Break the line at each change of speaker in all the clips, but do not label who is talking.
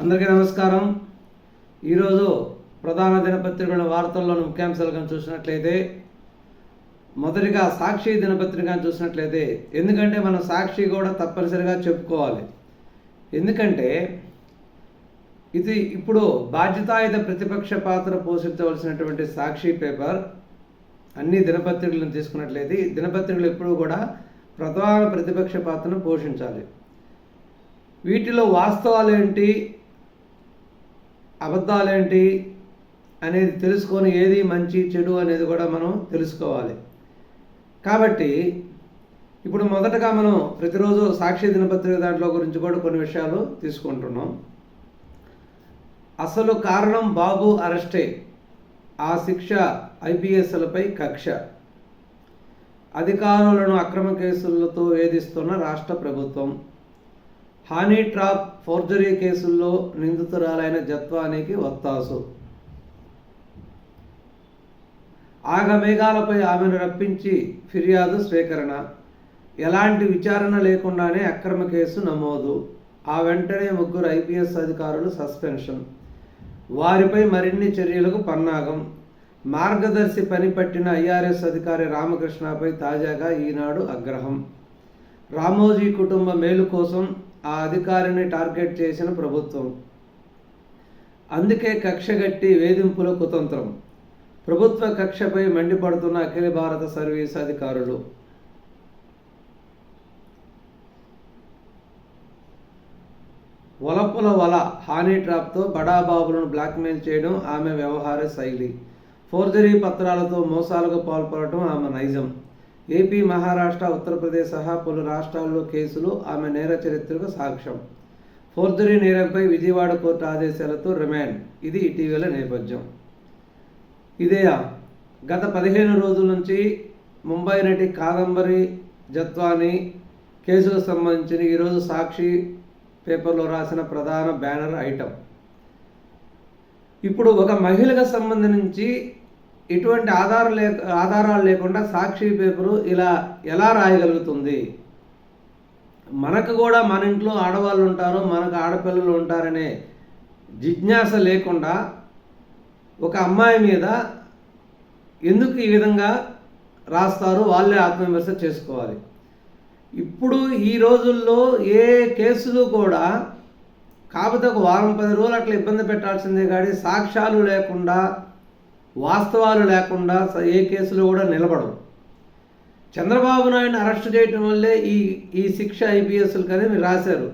అందరికీ నమస్కారం. ఈరోజు ప్రధాన దినపత్రికల వార్తల్లోని ముఖ్యాంశాలు కానీ చూసినట్లయితే, మొదటిగా సాక్షి దినపత్రిక చూసినట్లయితే, ఎందుకంటే మనం సాక్షి కూడా తప్పనిసరిగా చెప్పుకోవాలి. ఎందుకంటే ఇది ఇప్పుడు బాధ్యతాయుత ప్రతిపక్ష పాత్ర పోషించవలసినటువంటి సాక్షి పేపర్ అన్ని దినపత్రికలను తీసుకున్నట్లయితే, దినపత్రికలు ఎప్పుడూ కూడా ప్రధాన ప్రతిపక్ష పాత్రను పోషించాలి. వీటిలో వాస్తవాలేంటి, అబద్ధాలేంటి అనేది తెలుసుకొని ఏది మంచి చెడు అనేది కూడా మనం తెలుసుకోవాలి. కాబట్టి ఇప్పుడు మొదటగా మనం ప్రతిరోజు సాక్షి దినపత్రిక దాంట్లో గురించి కూడా కొన్ని విషయాలు తీసుకుంటున్నాం. అసలు కారణం బాబు అరెస్టే, ఆ శిక్ష ఐపీఎస్లపై కక్ష, అధికారులను అక్రమ కేసులతో వేధిస్తున్న రాష్ట్ర ప్రభుత్వం, హనీ ట్రాప్ ఫోర్జరీ కేసుల్లో నిందితురాలైన జత్వానీకి ఒత్తాసు, ఆగమేఘాలపై ఆమెను రప్పించి ఫిర్యాదు స్వీకరణ, ఎలాంటి విచారణ లేకుండానే అక్రమ కేసు నమోదు, ఆ వెంటనే 3 ఐపీఎస్ అధికారులు సస్పెన్షన్, వారిపై మరిన్ని చర్యలకు పన్నాగం, మార్గదర్శి పని పట్టిన ఐఆర్ఎస్ అధికారి రామకృష్ణపై తాజాగా ఈనాడు ఆగ్రహం, రామోజీ కుటుంబ మేలు కోసం ఆ అధికారిని టార్గెట్ చేసిన ప్రభుత్వం, అందుకే కక్షగట్టి వేధింపుల కుతంత్రం, ప్రభుత్వ కక్షపై మండిపడుతున్న అఖిల భారత సర్వీస్ అధికారులు. వలపుల వల, హానీ ట్రాప్తో బడాబాబులను బ్లాక్మెయిల్ చేయడం ఆమె వ్యవహార శైలి, ఫోర్జరీ పత్రాలతో మోసాలకు పాల్పడటం ఆమె నైజం, ఏపీ, మహారాష్ట్ర, ఉత్తరప్రదేశ్ సహా పలు రాష్ట్రాల్లో కేసులు ఆమె నేర చరిత్రకు సాక్ష్యం, ఫోర్జరీ నేరంపై విజయవాడ కోర్టు ఆదేశాలతో రిమాండ్, ఇది ఇటీవల నేపథ్యం. ఇదే గత 15 రోజుల నుంచి ముంబై నటి కాదంబరి జత్వానీ కేసుకు సంబంధించిన ఈరోజు సాక్షి పేపర్లో రాసిన ప్రధాన బ్యానర్ ఐటమ్. ఇప్పుడు ఒక మహిళకు సంబంధించి ఎటువంటి ఆధారాలు లేకుండా సాక్షి పేపరు ఇలా ఎలా రాయగలుగుతుంది? మనకు కూడా మన ఇంట్లో ఆడవాళ్ళు ఉంటారు, మనకు ఆడపిల్లలు ఉంటారనే జిజ్ఞాస లేకుండా ఒక అమ్మాయి మీద ఎందుకు ఈ విధంగా రాస్తారు? వాళ్ళే ఆత్మవిమర్శ చేసుకోవాలి. ఇప్పుడు ఈ రోజుల్లో ఏ కేసులు కూడా కాకపోతే ఒక వారం 10 రోజులు అట్లా ఇబ్బంది పెట్టాల్సిందే, కానీ సాక్ష్యాలు లేకుండా, వాస్తవాలు లేకుండా ఏ కేసులు కూడా నిలబడవు. చంద్రబాబు నాయుడిని అరెస్ట్ చేయటం వల్లే ఈ శిక్ష ఐపీఎస్లు కానీ మీరు రాశారు.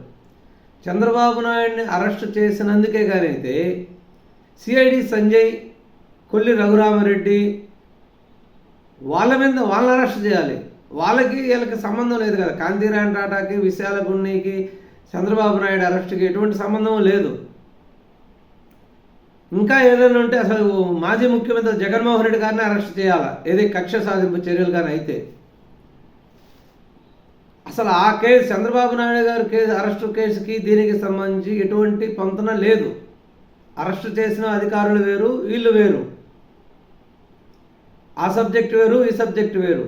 చంద్రబాబు నాయుడిని అరెస్ట్ చేసినందుకే కానీ అయితే సిఐడి సంజయ్, కొల్లి రఘురామరెడ్డి వాళ్ళని అరెస్ట్ చేయాలి. వీళ్ళకి సంబంధం లేదు కదా. కాంతిరాయన్ టాటాకి, విశాల గున్నీకి, చంద్రబాబు నాయుడు అరెస్ట్కి ఎటువంటి సంబంధం లేదు. ఇంకా ఏదైనా ఉంటే అసలు మాజీ ముఖ్యమంత్రి జగన్మోహన్ రెడ్డి గారిని అరెస్ట్ చేయాలా, ఏది కక్ష సాధింపు చర్యలు కానీ అయితే. అసలు ఆ కేసు చంద్రబాబు నాయుడు గారి అరెస్టు కేసుకి దీనికి సంబంధించి ఎటువంటి పొంతన లేదు. అరెస్టు చేసిన అధికారులు వేరు, వీళ్ళు వేరు, ఆ సబ్జెక్ట్ వేరు, ఈ సబ్జెక్ట్ వేరు.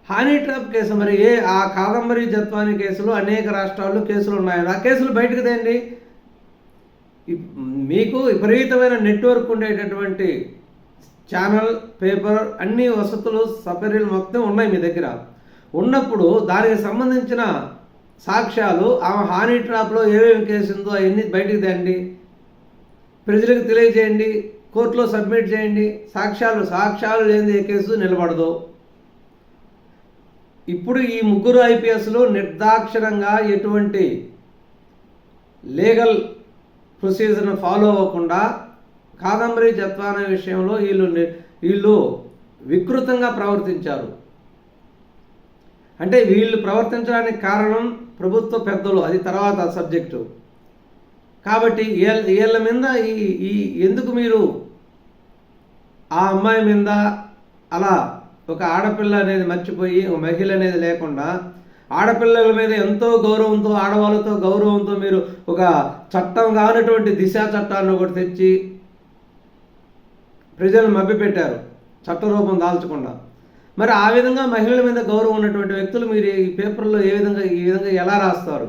హనీ ట్రాప్ కేసు మరి ఆ కాదంబరి జత్వానీ కేసులు అనేక రాష్ట్రాల్లో కేసులు ఉన్నాయి. ఆ కేసులు బయటకు తేండి. మీకు విపరీతమైన నెట్వర్క్ ఉండేటటువంటి ఛానల్, పేపర్, అన్ని వసతులు, సపర్యలు మొత్తం ఉన్నాయి మీ దగ్గర. ఉన్నప్పుడు దానికి సంబంధించిన సాక్ష్యాలు, ఆ హనీ ట్రాప్లో ఏమేమి కేసు ఉందో అవన్నీ బయటకు తేండి, ప్రజలకు తెలియజేయండి, కోర్టులో సబ్మిట్ చేయండి. సాక్ష్యాలు లేని ఏ కేసు నిలబడదు. ఇప్పుడు ఈ 3 ఐపీఎస్లు నిర్దాక్షిణంగా ఎటువంటి లీగల్ ప్రొసీజర్ను ఫాలో అవ్వకుండా కాదంబరి జత్వానీ విషయంలో వీళ్ళు వికృతంగా ప్రవర్తించారు. అంటే వీళ్ళు ప్రవర్తించడానికి కారణం ప్రభుత్వ పెద్దలు, అది తర్వాత సబ్జెక్టు. కాబట్టి వీళ్ళ మీద ఎందుకు మీరు ఆ అమ్మాయి మీద అలా ఒక ఆడపిల్ల అనేది మర్చిపోయి, ఒక మహిళ అనేది లేకుండా, ఆడపిల్లల మీద ఎంతో గౌరవంతో, ఆడవాళ్ళతో గౌరవంతో మీరు ఒక చట్టం కానటువంటి దిశా చట్టాన్ని ఒకటి తెచ్చి ప్రజలను మభ్యపెట్టారు, చట్టరూపం దాల్చకుండా. మరి ఆ విధంగా మహిళల మీద గౌరవం ఉన్నటువంటి వ్యక్తులు మీరు ఈ పేపర్లో ఈ విధంగా ఎలా రాస్తారు?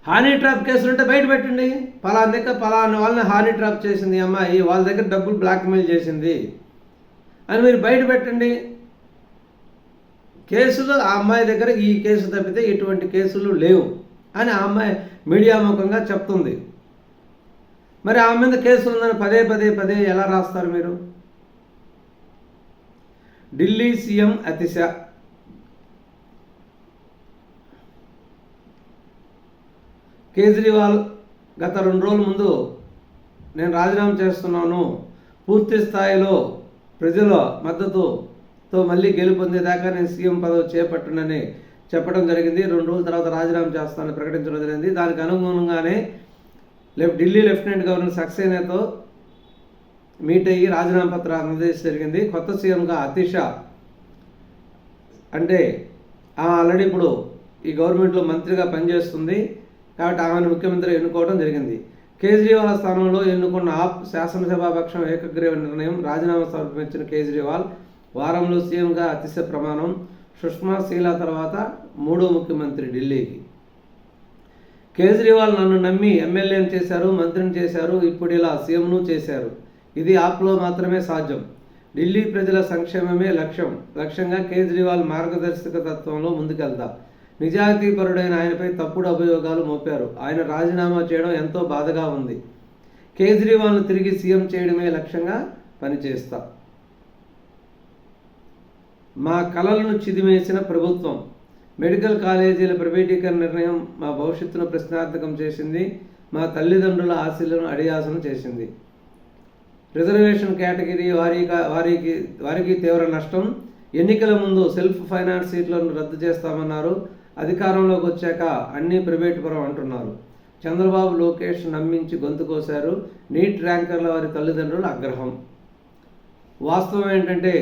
హానీ ట్రాప్ కేసులు ఉంటే బయట పెట్టండి. పలానా దగ్గర పలానా వాళ్ళని హానీ ట్రాప్ చేసింది అమ్మాయి, వాళ్ళ దగ్గర డబ్బులు బ్లాక్మెయిల్ చేసింది అని మీరు బయట పెట్టండి. కేసులు ఆ అమ్మాయి దగ్గర ఈ కేసు తప్పితే ఎటువంటి కేసులు లేవు అని ఆ అమ్మాయి మీడియా ముఖంగా చెప్తుంది. మరి ఆమె మీద కేసులు ఉందని పదే ఎలా రాస్తారు మీరు? ఢిల్లీ సీఎం అతిశ కేజ్రీవాల్ గత 2 రోజుల ముందు నేను రాజీనామా చేస్తున్నాను, పూర్తి స్థాయిలో ప్రజల మద్దతుతో మళ్ళీ గెలుపొందేదాకా నేను సీఎం పదవి చేపట్టనని చెప్పడం జరిగింది. 2 రోజుల తర్వాత రాజీనామా చేస్తానని ప్రకటించడం జరిగింది. దానికి అనుగుణంగానే ఢిల్లీ లెఫ్టినెంట్ గవర్నర్ సక్సేనాతో మీట్ అయ్యి రాజీనామా పత్రం అందజేసి జరిగింది. కొత్త సీఎంగా అతిష అంటే ఆల్రెడీ ఇప్పుడు ఈ గవర్నమెంట్లో మంత్రిగా పనిచేస్తుంది కాబట్టి ఆమెను ముఖ్యమంత్రి ఎన్నుకోవడం జరిగింది. కేజ్రీవాల్ స్థానంలో ఎన్నుకున్న ఆప్ శాసనసభాపక్షం ఏకగ్రీవ నిర్ణయం రాజీనామా సమర్పించిన కేజ్రీవాల్ వారంలో సీఎంగా అతిశ ప్రమాణం. సుష్మా శీలా తర్వాత 3వ ముఖ్యమంత్రి ఢిల్లీకి. కేజ్రీవాల్ నన్ను నమ్మి ఎమ్మెల్యేని చేశారు, మంత్రిని చేశారు, ఇప్పుడు ఇలా సీఎంను చేశారు. ఇది ఆప్లో మాత్రమే సాధ్యం. ఢిల్లీ ప్రజల సంక్షేమమే లక్ష్యంగా కేజ్రీవాల్ మార్గదర్శకత్వంలో ముందుకెళ్తా. నిజాయితీపరుడైన ఆయనపై తప్పుడు అభియోగాలు మోపారు. ఆయన రాజీనామా చేయడం ఎంతో బాధగా ఉంది. కేజ్రీవాల్ను తిరిగి సీఎం చేయడమే లక్ష్యంగా పనిచేస్తా. మా కలలను చిదిమేసిన ప్రభుత్వం. మెడికల్ కాలేజీల ప్రైవేటీకరణ నిర్ణయం మా భవిష్యత్తును ప్రశ్నార్థకం చేసింది. మా తల్లిదండ్రుల ఆశలను అడియాసనం చేసింది. రిజర్వేషన్ కేటగిరీ వారికి తీవ్ర నష్టం. ఎన్నికల ముందు సెల్ఫ్ ఫైనాన్స్ సీట్లను రద్దు చేస్తామన్నారు. అధికారంలోకి వచ్చాక అన్నీ ప్రైవేటు పరం అంటున్నారు. చంద్రబాబు లోకేష్ నమ్మించి గొంతు కోశారు. నీట్ ర్యాంకర్ల వారి తల్లిదండ్రుల ఆగ్రహం. వాస్తవం ఏంటంటే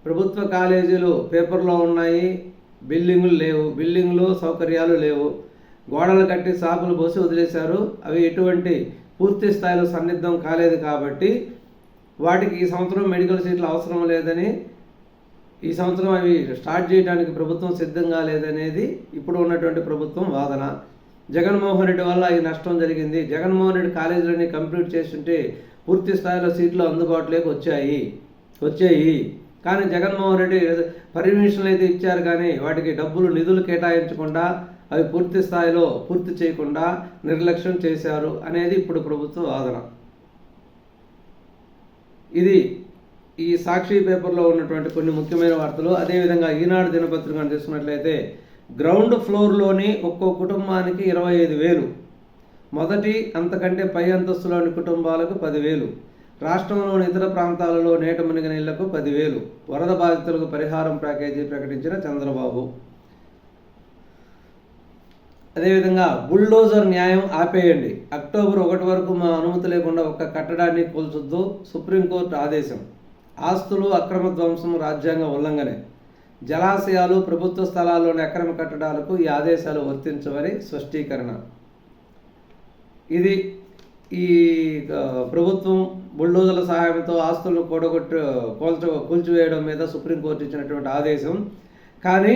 ప్రభుత్వ కాలేజీలు పేపర్లో ఉన్నాయి, బిల్డింగులు లేవు, బిల్డింగులు సౌకర్యాలు లేవు, గోడలు కట్టి సాకులు పోసి వదిలేశారు. అవి ఎటువంటి పూర్తి స్థాయిలో సన్నిద్ధం కాలేదు కాబట్టి వాటికి ఈ సంవత్సరం మెడికల్ సీట్లు అవసరం లేదని, ఈ సంవత్సరం అవి స్టార్ట్ చేయడానికి ప్రభుత్వం సిద్ధంగా లేదనేది ఇప్పుడు ఉన్నటువంటి ప్రభుత్వం వాదన. జగన్మోహన్ రెడ్డి వల్ల ఈ నష్టం జరిగింది. జగన్మోహన్ రెడ్డి కాలేజీలన్నీ కంప్లీట్ చేస్తుంటే పూర్తి స్థాయిలో సీట్లు అందుబాటులోకి వచ్చాయి. కానీ జగన్మోహన్ రెడ్డి పర్మిషన్లు అయితే ఇచ్చారు కానీ వాటికి నిధులు కేటాయించకుండా అవి పూర్తి స్థాయిలో పూర్తి చేయకుండా నిర్లక్ష్యం చేశారు అనేది ఇప్పుడు ప్రభుత్వ వాదన. ఇది ఈ సాక్షి పేపర్లో ఉన్నటువంటి కొన్ని ముఖ్యమైన వార్తలు. అదేవిధంగా ఈనాడు దినపత్రికను తీసుకున్నట్లయితే గ్రౌండ్ ఫ్లోర్లోని ఒక్కో కుటుంబానికి 25,000, మొదటి అంతకంటే పై అంతస్తులోని కుటుంబాలకు 10,000, రాష్ట్రంలోని ఇతర ప్రాంతాలలో నీట మునిగిన ఇళ్లకు 10,000, వరద బాధితులకు పరిహారం ప్యాకేజీ ప్రకటించిన చంద్రబాబు. అదేవిధంగా బుల్డోజర్ న్యాయం ఆపేయండి, అక్టోబర్ 1 వరకు మా అనుమతి లేకుండా ఒక్క కట్టడాన్ని కూల్చొద్దు, సుప్రీంకోర్టు ఆదేశం. ఆస్తులు అక్రమ ధ్వంసం రాజ్యాంగ ఉల్లంఘనే. జలాశయాలు ప్రభుత్వ స్థలాల్లోని అక్రమ కట్టడాలకు ఈ ఆదేశాలు వర్తించవని స్పష్టీకరణ. ఇది ఈ ప్రభుత్వం బుల్డోజర్ల సహాయంతో ఆస్తులను కూల్చివేయడం మీద సుప్రీంకోర్టు ఇచ్చినటువంటి ఆదేశం. కానీ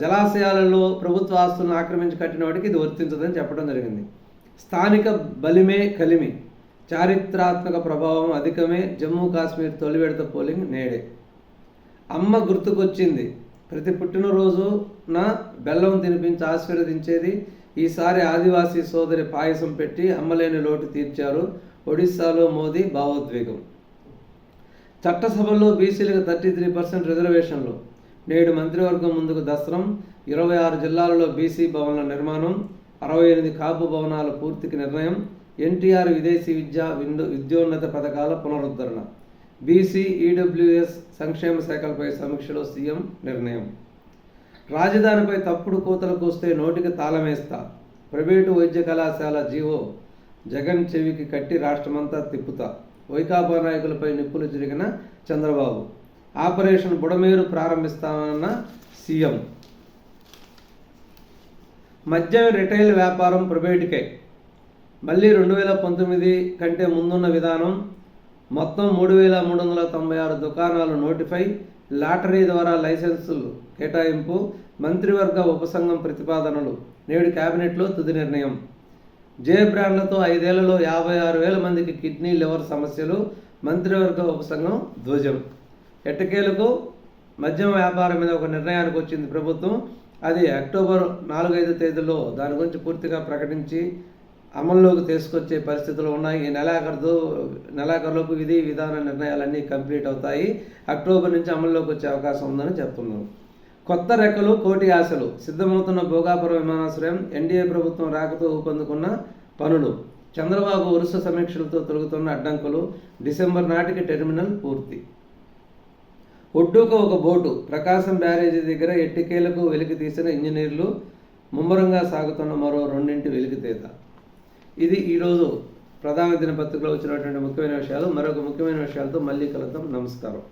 జలాశయాలలో ప్రభుత్వ ఆస్తులను ఆక్రమించి కట్టిన వాటికి ఇది వర్తించదని చెప్పడం జరిగింది. స్థానిక బలిమే కలిమి, చారిత్రాత్మక ప్రభావం అధికమే. జమ్మూ కాశ్మీర్ తొలి విడత పోలింగ్ నేడే. అమ్మ గుర్తుకొచ్చింది, ప్రతి పుట్టినరోజున బెల్లం తినిపించి ఆశీర్వదించేది. ఈసారి ఆదివాసీ సోదరి పాయసం పెట్టి అమ్మలేని లోటు తీర్చారు. ఒడిశాలో మోదీ భావోద్వేగం. చట్టసభల్లో బీసీలకు 33% రిజర్వేషన్లు. నేడు మంత్రివర్గం ముందుకు దస్త్రం. 26 జిల్లాలలో బీసీ భవన్ల నిర్మాణం. 68 కాపు భవనాల పూర్తికి నిర్ణయం. ఎన్టీఆర్ విదేశీ విద్యోన్నత పథకాల పునరుద్ధరణ. బీసీ ఈడబ్ల్యూఎస్ సంక్షేమ శాఖలపై సమీక్షలో సీఎం నిర్ణయం. రాజధానిపై తప్పుడు కూతలకు వస్తే నోటికి తాళమేస్తా. ప్రైవేటు వైద్య కళాశాల జీవో జగన్ చెవికి కట్టి రాష్ట్రమంతా తిప్పుతా. వైకాపా నాయకులపై నిప్పులు జరిగిన చంద్రబాబు. ఆపరేషన్ బుడమేరు ప్రారంభిస్తామన్న సీఎం. మద్యం రిటైల్ వ్యాపారం ప్రైవేటుకే మళ్ళీ 2019 కంటే ముందున్న విధానం. మొత్తం 3,396 దుకాణాలు నోటిఫై. లాటరీ ద్వారా లైసెన్సులు కేటాయింపు. మంత్రివర్గ ఉపసంఘం ప్రతిపాదనలు నేడు కేబినెట్లో తుది నిర్ణయం. జే బ్రాండ్లతో 5 ఏళ్లలో 56,000 మందికి కిడ్నీ లివర్ సమస్యలు, మంత్రివర్గ ఉపసంఘం ధ్వజం. ఎట్టకేలకు మద్యం వ్యాపారం మీద ఒక నిర్ణయానికి వచ్చింది ప్రభుత్వం. అది అక్టోబర్ 4-5 తేదీల్లో దాని గురించి పూర్తిగా ప్రకటించి అమల్లోకి తీసుకొచ్చే పరిస్థితులు ఉన్నాయి. ఈ నెలాఖరులోపు విధి విధాన నిర్ణయాలన్నీ కంప్లీట్ అవుతాయి. అక్టోబర్ నుంచి అమల్లోకి వచ్చే అవకాశం ఉందని చెప్తున్నారు. కొత్త రెక్కలు కోటి ఆశలు సిద్ధమవుతున్న భోగాపురం విమానాశ్రయం. ఎన్డీఏ ప్రభుత్వం రాకతో ఊపందుకున్న పనులు. చంద్రబాబు వరుస సమీక్షలతో తొలగుతున్న అడ్డంకులు. డిసెంబర్ నాటికి టెర్మినల్ పూర్తి. ఒడ్డుకు ఒక బోటు. ప్రకాశం బ్యారేజీ దగ్గర ఎట్టికేలకు వెలికి తీసిన ఇంజనీర్లు. ముమ్మరంగా సాగుతున్న మరో 2 వెలికితీత. ఇది ఈరోజు ప్రధాన దినపత్రికలో వచ్చినటువంటి ముఖ్యమైన విషయాలు. మరొక ముఖ్యమైన విషయాలతో మళ్ళీ కలుద్దాం. నమస్కారం.